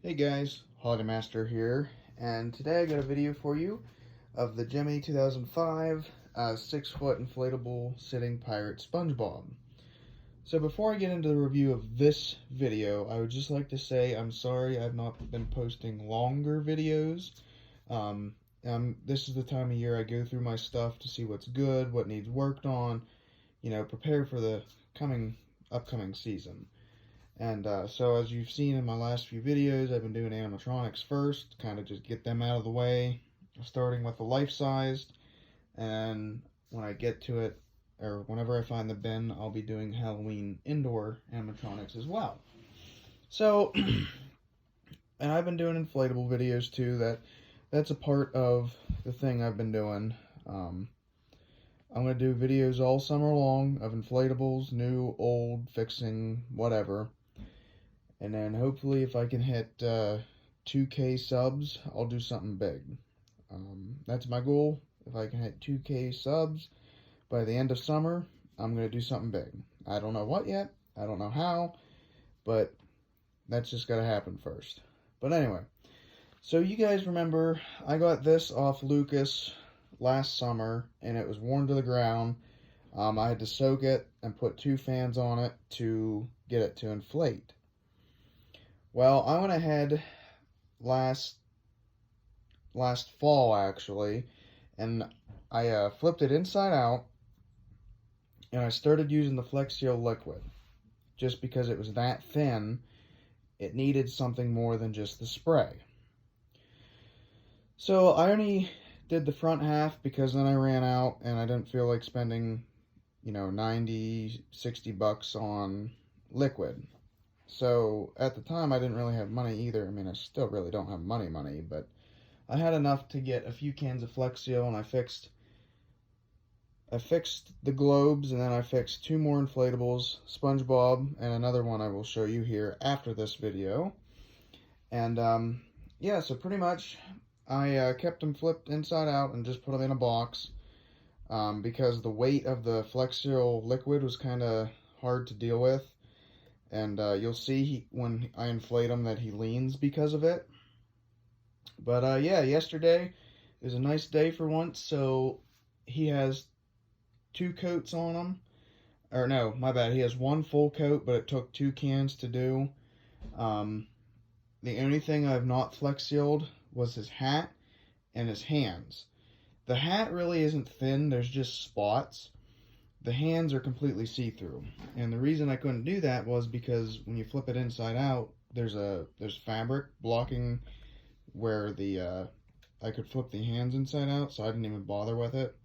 Hey guys, Holiday Master here, and today I got a video for you of the Gemmy 2005 6-foot inflatable sitting pirate SpongeBob. So before I get into the review of this video, I would just like to say I'm sorry I've not been posting longer videos. This is the time of year I go through my stuff to see what's good, what needs worked on, prepare for the upcoming season. And so as you've seen in my last few videos, I've been doing animatronics first, kind of just get them out of the way, starting with the life-sized, and when I get to it, or whenever I find the bin, I'll be doing Halloween indoor animatronics as well. So, and I've been doing inflatable videos too, that's a part of the thing I've been doing. I'm going to do videos all summer long of inflatables, new, old, fixing, whatever. And then hopefully if I can hit 2K subs, I'll do something big. That's my goal. If I can hit 2K subs by the end of summer, I'm going to do something big. I don't know what yet. I don't know how. But that's just got to happen first. But anyway. So you guys remember, I got this off Lucas last summer. And it was worn to the ground. I had to soak it and put 2 fans on it to get it to inflate. Well, I went ahead last fall, actually, and I flipped it inside out, and I started using the Flex Seal liquid. Just because it was that thin, it needed something more than just the spray. So I only did the front half because then I ran out, and I didn't feel like spending, $90, $60 on liquid. So, at the time, I didn't really have money either. I mean, I still really don't have money, but I had enough to get a few cans of Flex Seal, and I fixed the globes, and then I fixed 2 more inflatables, SpongeBob, and another one I will show you here after this video. And, yeah, so pretty much, I kept them flipped inside out and just put them in a box, because the weight of the Flex Seal liquid was kind of hard to deal with. And you'll see when I inflate him that he leans because of it. But yeah, yesterday is a nice day for once. So he has 2 coats on him. Or no, my bad. He has 1 full coat, but it took 2 cans to do. The only thing I've not Flex Sealed was his hat and his hands. The hat really isn't thin. There's just spots. The hands are completely see-through, and the reason I couldn't do that was because when you flip it inside out, there's fabric blocking where I could flip the hands inside out, so I didn't even bother with it.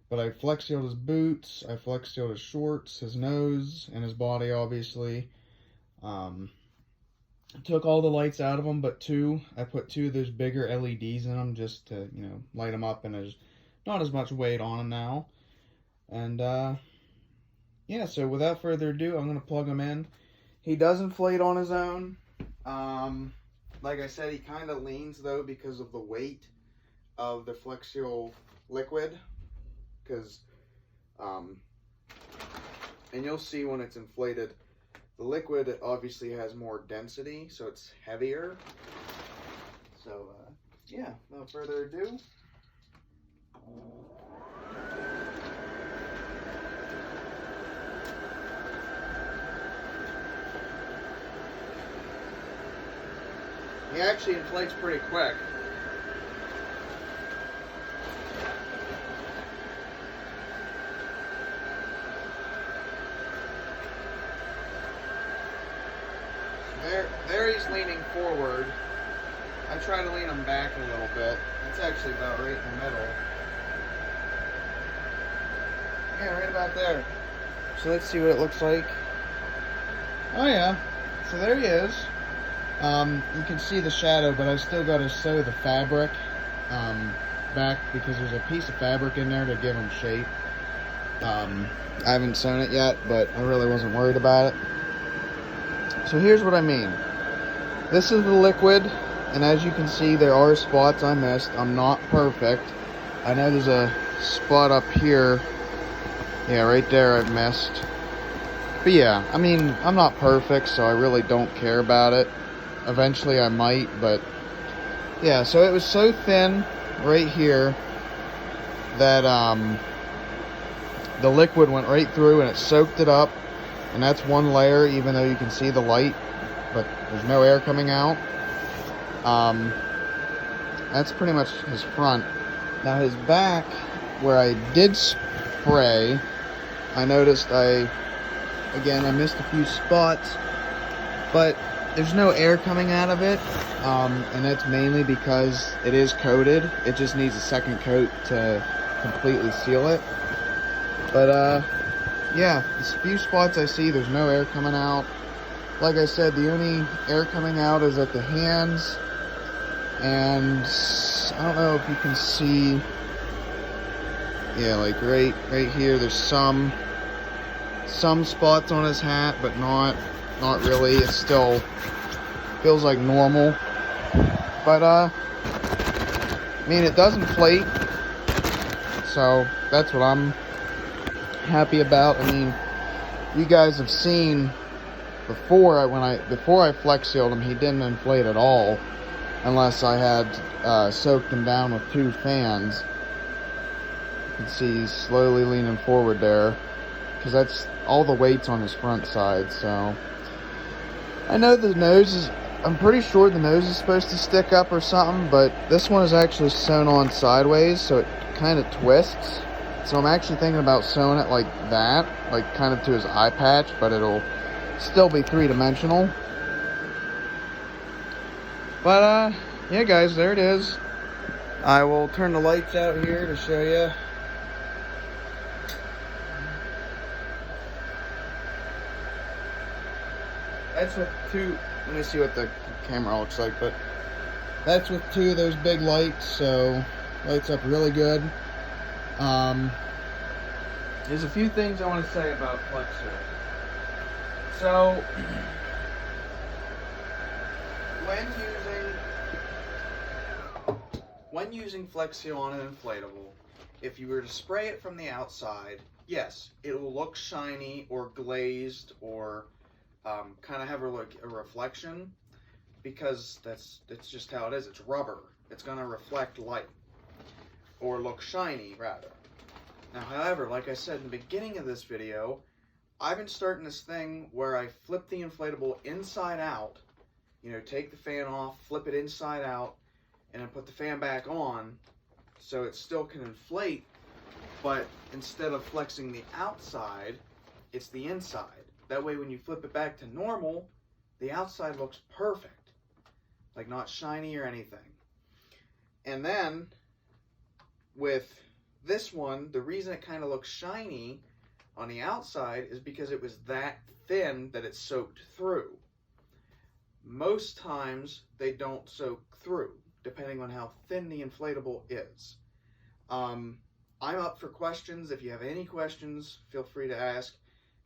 But I Flex Sealed his boots, I Flex Sealed his shorts, his nose, and his body, obviously. Took all the lights out of them, but I put 2 of those bigger LEDs in them just to, light them up, and there's not as much weight on them now. And, yeah, so without further ado, I'm going to plug him in. He does inflate on his own. Like I said, he kind of leans, though, because of the weight of the Flex Seal liquid. Because, and you'll see when it's inflated, the liquid obviously has more density, so it's heavier. So, yeah, without further ado. He actually inflates pretty quick. There he's leaning forward. I try to lean him back a little bit. It's actually about right in the middle. Yeah, right about there. So let's see what it looks like. Oh yeah, so there he is. You can see the shadow, but I still got to sew the fabric back because there's a piece of fabric in there to give him shape. I haven't sewn it yet, but I really wasn't worried about it. So here's what I mean. This is the liquid, and as you can see, there are spots I missed. I'm not perfect. I know there's a spot up here. Yeah, right there I've missed. But yeah, I mean, I'm not perfect, so I really don't care about it. Eventually I might, but yeah, so it was so thin right here that the liquid went right through and it soaked it up, and that's one layer, even though you can see the light, but there's no air coming out. That's pretty much his front. Now his back, where I did spray, I noticed I missed a few spots, but there's no air coming out of it, and that's mainly because it is coated. It just needs a second coat to completely seal it. But yeah, the few spots I see, there's no air coming out. Like I said, the only air coming out is at the hands, and I don't know if you can see, yeah, like right here, there's some spots on his hat, but not really. It still feels like normal, but I mean, it does inflate, so that's what I'm happy about. I mean, you guys have seen before I flex sealed him, he didn't inflate at all, unless I had soaked him down with 2 fans. You can see he's slowly leaning forward there, because that's all the weight's on his front side. So I know the nose is, I'm pretty sure the nose is supposed to stick up or something, but this one is actually sewn on sideways, so it kind of twists. So I'm actually thinking about sewing it like that, like kind of to his eye patch, but it'll still be 3-dimensional. But yeah guys, there it is. I will turn the lights out here to show you. That's with 2, let me see what the camera looks like, but that's with 2 of those big lights, so lights up really good. There's a few things I want to say about flex seal. So when using flex seal on an inflatable, if you were to spray it from the outside, yes, it will look shiny or glazed or kind of have a reflection, because that's just how it is. It's rubber. It's going to reflect light, or look shiny rather. Now, however, like I said in the beginning of this video, I've been starting this thing where I flip the inflatable inside out, you know, take the fan off, flip it inside out, and then put the fan back on so it still can inflate, but instead of flexing the outside, it's the inside. That way when you flip it back to normal, the outside looks perfect, like not shiny or anything. And then with this one, the reason it kind of looks shiny on the outside is because it was that thin that it soaked through. Most times they don't soak through, depending on how thin the inflatable is. I'm up for questions. If you have any questions, feel free to ask.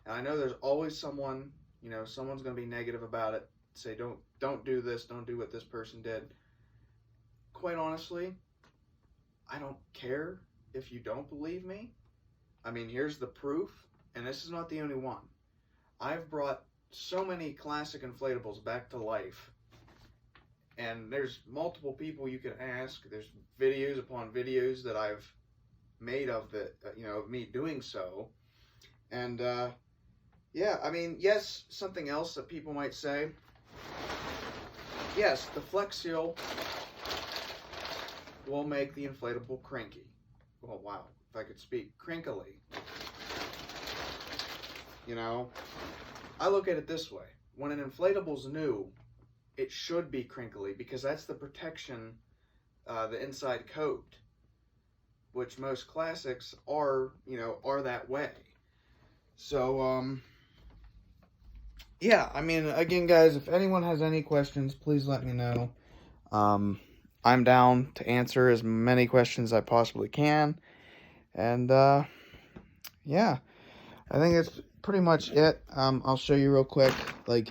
And I know there's always someone, you know, someone's going to be negative about it. Say, don't do this, don't do what this person did. Quite honestly, I don't care if you don't believe me. I mean, here's the proof, and this is not the only one. I've brought so many classic inflatables back to life, and there's multiple people you can ask. There's videos upon videos that I've made of the, you know, of me doing so. And yeah, I mean, yes, something else that people might say. Yes, the Flex Seal will make the inflatable cranky. Oh wow, if I could speak, crinkly. You know, I look at it this way. When an inflatable's new, it should be crinkly, because that's the protection, the inside coat, which most classics are, you know, are that way. So, yeah, I mean, again, guys, if anyone has any questions, please let me know. I'm down to answer as many questions as I possibly can. And, yeah, I think that's pretty much it. I'll show you real quick. Like,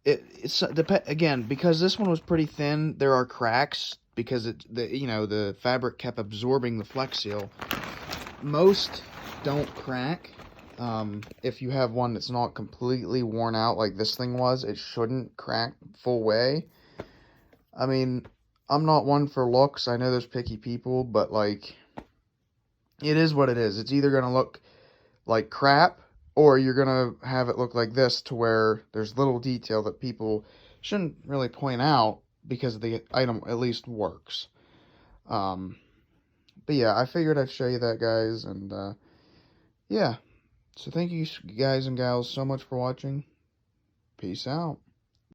it's again, because this one was pretty thin, there are cracks, because the fabric kept absorbing the Flex Seal. Most don't crack. If you have one that's not completely worn out like this thing was, it shouldn't crack full way. I mean, I'm not one for looks. I know there's picky people, but like, it is what it is. It's either going to look like crap, or you're going to have it look like this to where there's little detail that people shouldn't really point out because the item at least works. But yeah, I figured I'd show you that, guys, and yeah. So thank you guys and gals so much for watching. Peace out.